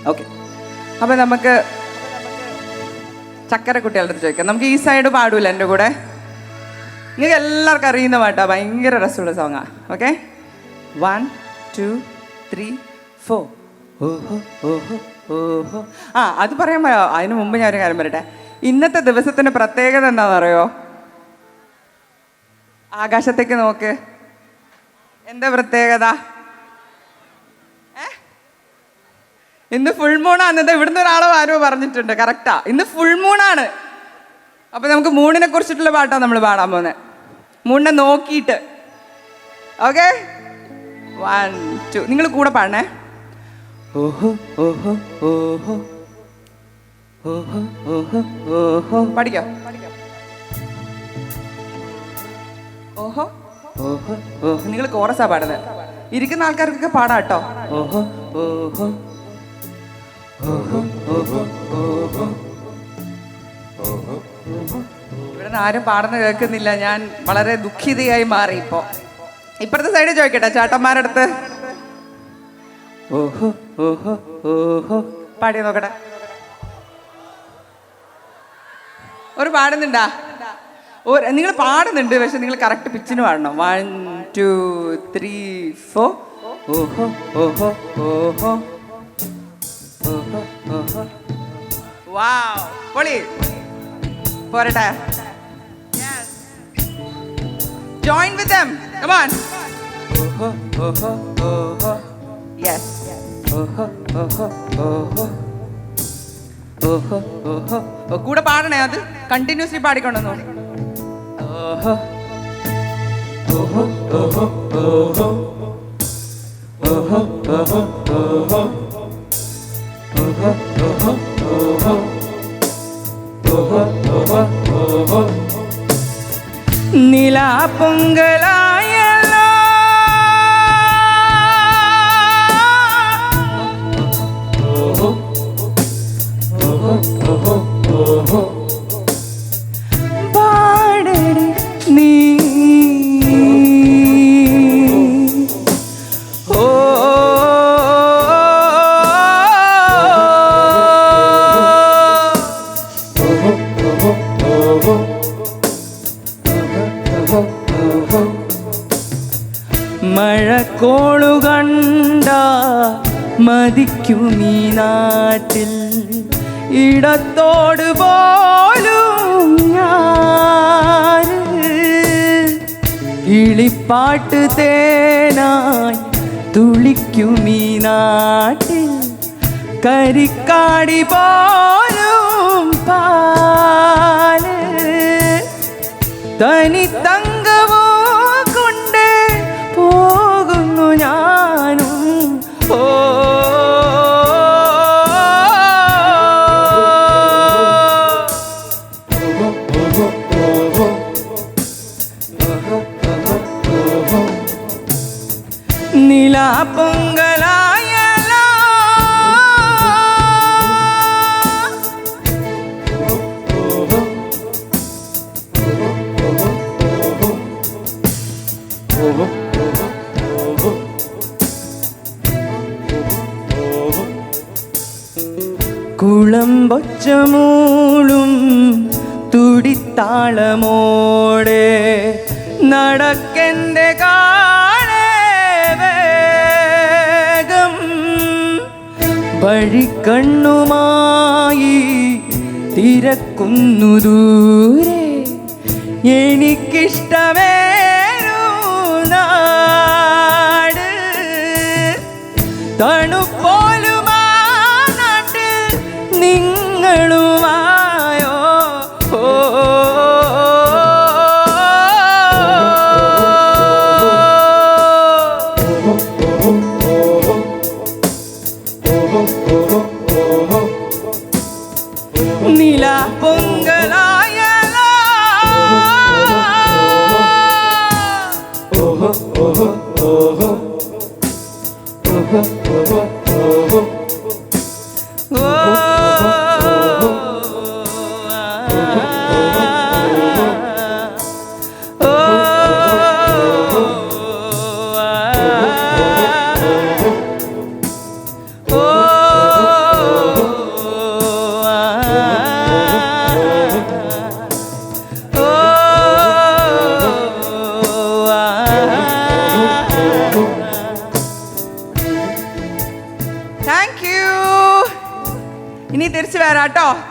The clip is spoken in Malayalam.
ഓക്കെ, അപ്പം നമുക്ക് ചക്കരക്കുട്ടികളുടെ അടുത്ത് ചോദിക്കാം. നമുക്ക് ഈ സൈഡ് പാടൂല എൻ്റെ കൂടെ. നിങ്ങൾക്ക് എല്ലാവർക്കും അറിയുന്ന പാട്ടാ, ഭയങ്കര രസമുള്ള സോങ്ങാ. ഓക്കെ, 1 2 3 4. ഓഹോ ഓഹോ ഓഹോ. അത് പറയാൻ പോയോ? അതിന് മുമ്പ് ഞാനൊരു കാര്യം പറയട്ടെ. ഇന്നത്തെ ദിവസത്തിൻ്റെ പ്രത്യേകത എന്താണെന്നറിയോ? ആകാശത്തേക്ക് നോക്ക്. എന്താ പ്രത്യേകത? ഇന്ന് ഫുൾ മൂണാണ്. ഇവിടുന്ന് ഒരാളോ ആരോ പറഞ്ഞിട്ടുണ്ട്, കറക്റ്റാ, ഇന്ന് ഫുൾ മൂണാണ്. അപ്പൊ നമുക്ക് മൂണിനെ കുറിച്ചിട്ടുള്ള പാട്ടാണ് നമ്മൾ പാടാൻ പോകുന്നത്, മൂണിനെ നോക്കിയിട്ട്. ഓക്കെ, 1 2. നിങ്ങൾ കൂടെ പാടണേ. ഓഹോ ഓഹോ ഓഹോ ഓഹോ ഓഹോ ഓഹോ. പഠിക്കോ? ഓഹോ ഓഹോ ഓഹോ. നിങ്ങൾ കോറസാ പാടുന്നത്. ഇരിക്കുന്ന ആൾക്കാർക്കൊക്കെ പാടാം കേട്ടോ. ഓഹോ ഓഹോ ഓഹോ ഓഹോ ഓഹോ. ഇവിടെ നിന്ന് ആരും പാടുന്ന കേൾക്കുന്നില്ല. ഞാൻ വളരെ ദുഃഖിതയായി മാറി. ഇപ്പുറത്തെ സൈഡിൽ ചോദിക്കട്ടെ, ചേട്ടന്മാരുടെ അടുത്ത്. ഓഹോ ഓഹോ ഓഹോ. പാടി നോക്കട്ടെ. ഒരു പാടുന്നുണ്ടാ? നിങ്ങൾ പാടുന്നുണ്ട്, പക്ഷെ നിങ്ങൾ കറക്റ്റ് പിച്ചിന് പാടണം. 1 2 3 4. ഓഹോ ഓഹോ ഓഹോ ഓഹോ ഓഹോ. വാവ്, പൊളി. പോരട്ടെ? Join with them. Come on. ഓഹോ ഓഹോ ഓഹോ. Yes. ഓഹോ ഓഹോ ഓഹോ ഓഹോ ഓഹോ. കൂടെ പാടണേ, അത് കണ്ടിന്യൂസ്ലി പാടിക്കൊണ്ടെന്നു. ഓഹോ ഓഹോ ഓഹോ ഓഹോ ഓഹോ ഓഹോ ഓഹോ ഓഹോ ഓഹോ ഓഹോ ഓഹോ ഓഹോ ഓഹോ. നിലാപ്പൊങ്കലായല്ലോ ഓഹോ ഓഹോ ഓഹോ ഓഹോ. പാടടി നീ മഴക്കോളു കണ്ട മതിക്കുമീ നാട്ടിൽ ഇടത്തോട് പോലും ഞാൻ കിളിപ്പാട്ട് തേനായി തുളിക്കുമീ നാട്ടിൽ കരിക്കാടി പോലും പാല് തനി തങ്കവോ കൊണ്ട് പോകുന്നു ഞാനും. ഓ നിലാപ്പൊങ്കലായല്ലോ കുളമ്പൊച്ചമൂളും തുടിത്താളമോടെ നടക്കെൻ്റെ കാണേ വേഗം വഴിക്കണ്ണുമായി തിരക്കുന്നു ദൂരെ എനിക്കിഷ്ടമേനു നാട്. തണുപ്പോലുമാ നാട്ടിൽ നിങ്ങളുമായോ? ഓ നിലാപ്പൊങ്കലായല്ലോ ഓഹോ ഓഹോ ഓഹോ ഓഹോ ഓഹോ ഓഹോ ഓ. ഓ താങ്ക് യു. ഇനി തിരിച്ചു വരാട്ടോ.